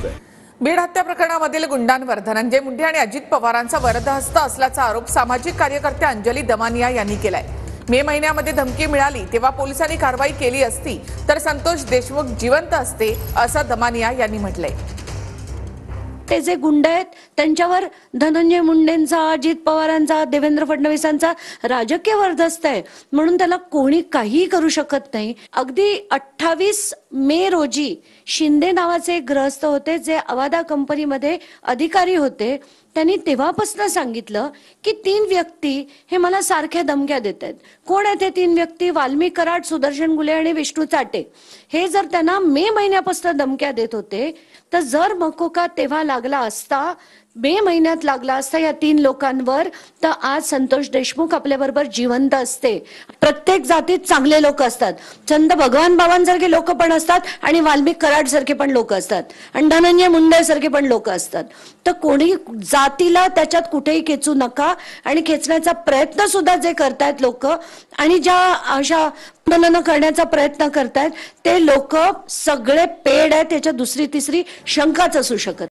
दिसतंय। बीड हत्या प्रकरणामधील गुंडांवर धनंजय मुंडे आणि अजित पवारांचा वरदहस्त असल्याचा आरोप सामाजिक कार्यकर्त्या अंजली दमानिया यांनी केलाय। मे महिन्यामध्ये धमकी मिळाली तेव्हा पोलिसांनी कारवाई केली असती तर संतोष देशमुख जिवंत असते असं दमानिया यांनी म्हटलंय। ते जे गुंड आहेत त्यांच्यावर धनंजय मुंडेंचा, अजित पवारांचा, देवेंद्र फडणवीसांचा राजकीय वरदहस्त आहे म्हणून त्याला कोणी काही करू शकत नाही। अगदी 28 मे रोजी शिंदे नावाचे एक गृहस्थ होते जे अवादा कंपनीमध्ये अधिकारी होते। त्यांनी तेव्हापासून सांगितलं की 3 व्यक्ती हे मला सारख्या धमक्या देत आहेत। कोण आहेत ते 3 व्यक्ती? वाल्मिक कराड, सुदर्शन गुले आणि विष्णू चाटे। हे जर त्यांना मे महिन्यापासून धमक्या देत होते तर जर मकोका तेव्हा लागला असता, मे महिन्यात लागला असता या 3 लोकांवर, तर आज संतोष देशमुख आपल्याबरोबर जिवंत असते। प्रत्येक जातीत चांगले लोक असतात, चंद भगवान बाबांसारखे लोक पण असतात आणि वाल्मिक कराड सारखे पण लोक असतात आणि धनंजय मुंडे सारखे पण लोक असतात। तर कोणी जातीला त्याच्यात कुठेही खेचू नका आणि खेचण्याचा प्रयत्न सुद्धा जे करतायत लोक आणि ज्या अशा आंदोलन करण्याचा प्रयत्न करतायत ते लोक सगळे पेड आहेत, त्याच्या दुसरी तिसरी शंकाच असू शकत।